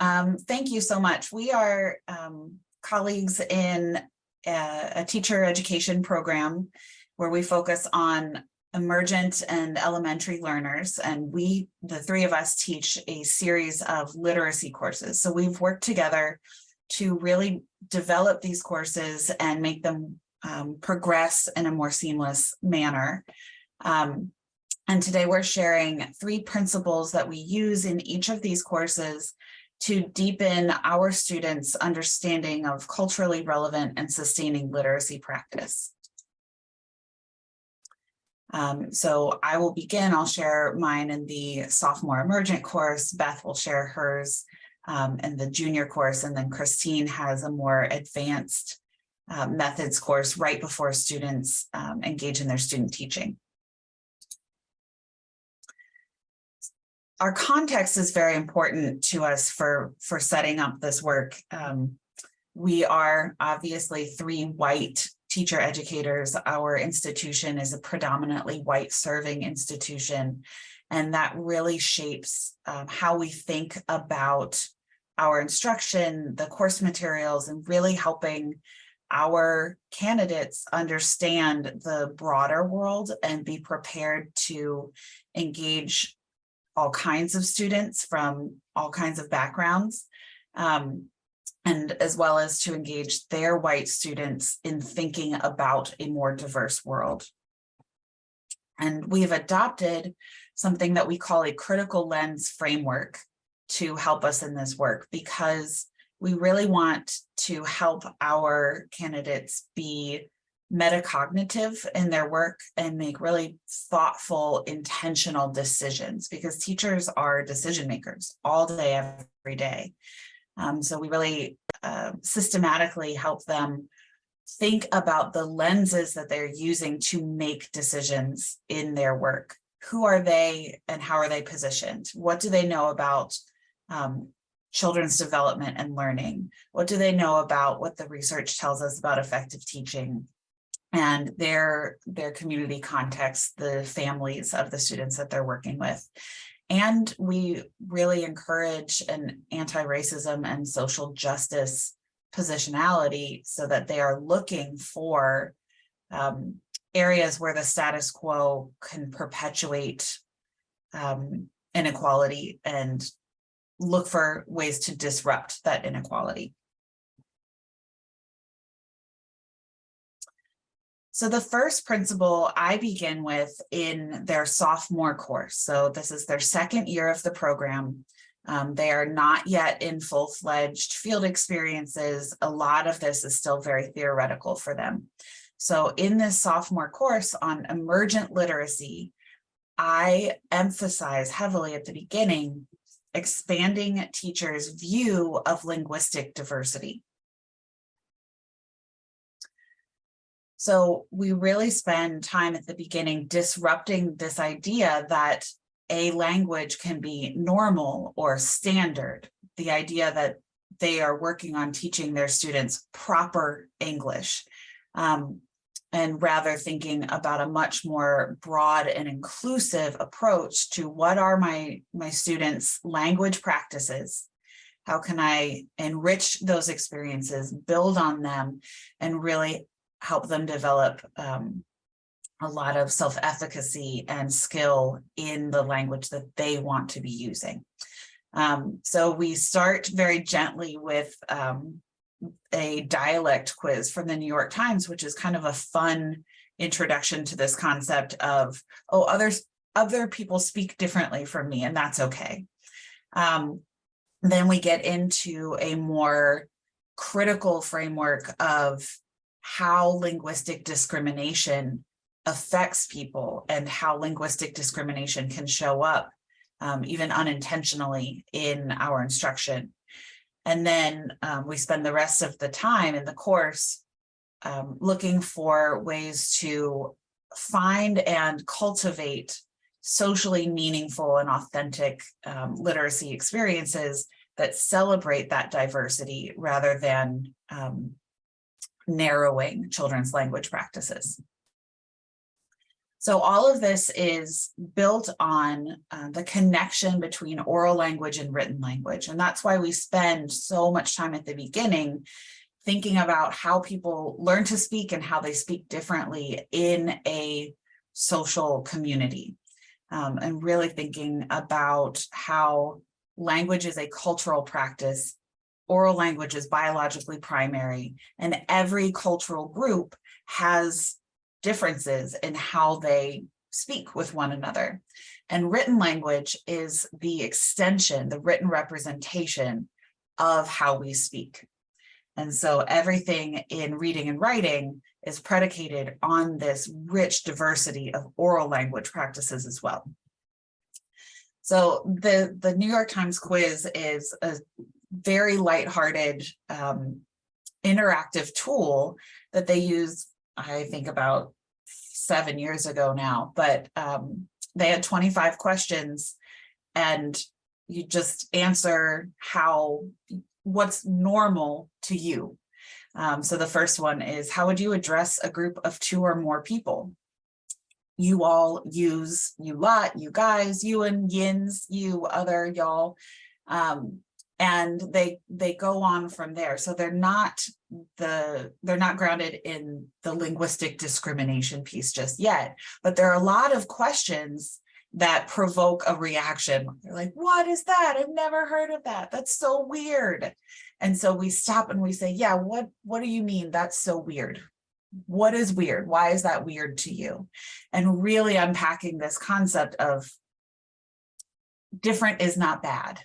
Thank you so much. We are colleagues in a teacher education program where we focus on emergent and elementary learners, and the three of us, teach a series of literacy courses. So we've worked together to really develop these courses and make them progress in a more seamless manner. And today we're sharing 3 principles that we use in each of these courses to deepen our students' understanding of culturally relevant and sustaining literacy practice. So I will begin. I'll share mine in the sophomore emergent course. Beth will share hers in the junior course, and then Christine has a more advanced methods course right before students engage in their student teaching. Our context is very important to us for setting up this work. We are obviously 3 white teacher educators. Our institution is a predominantly white serving institution, and that really shapes how we think about our instruction, the course materials, and really helping our candidates understand the broader world and be prepared to engage all kinds of students from all kinds of backgrounds, and as well as to engage their white students in thinking about a more diverse world. And we've adopted something that we call a critical lens framework to help us in this work, because we really want to help our candidates be metacognitive in their work and make really thoughtful, intentional decisions, because teachers are decision makers all day, every day. So we really systematically help them think about the lenses that they're using to make decisions in their work. Who are they and how are they positioned? What do they know about children's development and learning? What do they know about what the research tells us about effective teaching and their community context, the families of the students that they're working with? And we really encourage an anti-racism and social justice positionality so that they are looking for areas where the status quo can perpetuate inequality and look for ways to disrupt that inequality. So the first principle I begin with in their sophomore course. So this is their 2nd year of the program. They are not yet in full-fledged field experiences. A lot of this is still very theoretical for them. So in this sophomore course on emergent literacy, I emphasize heavily at the beginning expanding teachers' view of linguistic diversity. So we really spend time at the beginning disrupting this idea that a language can be normal or standard, the idea that they are working on teaching their students proper English, and rather thinking about a much more broad and inclusive approach to what are my students' language practices. How can I enrich those experiences, build on them, and really help them develop a lot of self-efficacy and skill in the language that they want to be using. So we start very gently with a dialect quiz from the New York Times, which is kind of a fun introduction to this concept of, oh, other people speak differently from me, and that's okay. Then we get into a more critical framework of how linguistic discrimination affects people and how linguistic discrimination can show up even unintentionally in our instruction. And then we spend the rest of the time in the course looking for ways to find and cultivate socially meaningful and authentic literacy experiences that celebrate that diversity rather than narrowing children's language practices. So all of this is built on the connection between oral language and written language. And that's why we spend so much time at the beginning thinking about how people learn to speak and how they speak differently in a social community. And really thinking about how language is a cultural practice, oral language is biologically primary, and every cultural group has differences in how they speak with one another. And written language is the extension, the written representation of how we speak. And so everything in reading and writing is predicated on this rich diversity of oral language practices as well. So the New York Times quiz is a very lighthearted, interactive tool that they use, I think about 7 years ago now, but they had 25 questions and you just answer what's normal to you. So the first one is, how would you address a group of 2 or more people? You all, yous, you lot, you guys, you and yins, you, other, y'all. And they go on from there. So they're not grounded in the linguistic discrimination piece just yet, but there are a lot of questions that provoke a reaction. They're like, what is that? I've never heard of that. That's so weird. And so we stop and we say, yeah, what do you mean that's so weird? What is weird? Why is that weird to you? And really unpacking this concept of different is not bad.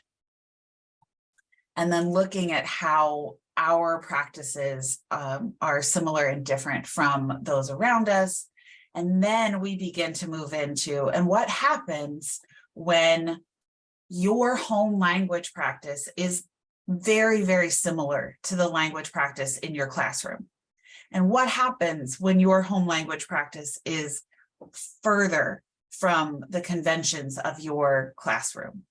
And then looking at how our practices are similar and different from those around us. And then we begin to move into, and what happens when your home language practice is very, very similar to the language practice in your classroom? And what happens when your home language practice is further from the conventions of your classroom?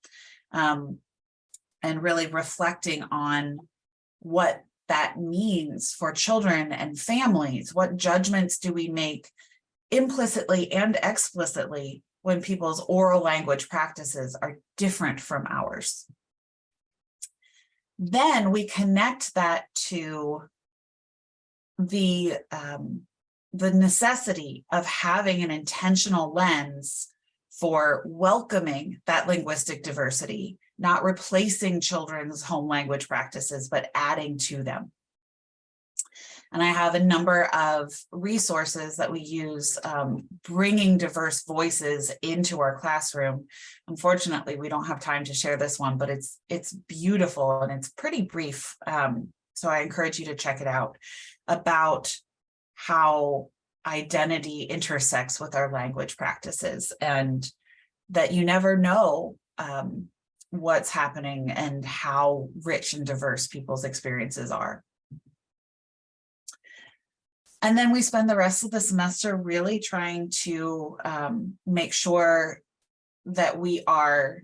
And really reflecting on what that means for children and families. What judgments do we make implicitly and explicitly when people's oral language practices are different from ours? Then we connect that to the necessity of having an intentional lens for welcoming that linguistic diversity, not replacing children's home language practices, but adding to them. And I have a number of resources that we use, bringing diverse voices into our classroom. Unfortunately, we don't have time to share this one, but it's beautiful and it's pretty brief. So I encourage you to check it out, about how identity intersects with our language practices, and that you never know what's happening and how rich and diverse people's experiences are. And then we spend the rest of the semester really trying to make sure that we are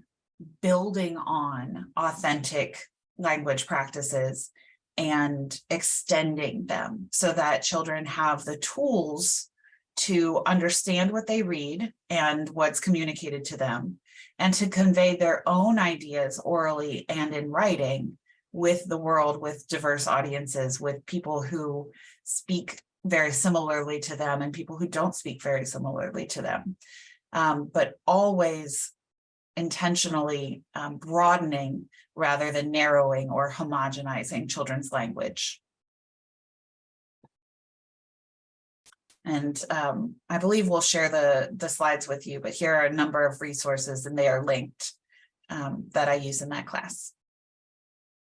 building on authentic language practices and extending them so that children have the tools to understand what they read and what's communicated to them, and to convey their own ideas orally and in writing with the world, with diverse audiences, with people who speak very similarly to them and people who don't speak very similarly to them, but always intentionally broadening rather than narrowing or homogenizing children's language. And I believe we'll share the slides with you, but here are a number of resources and they are linked that I use in that class.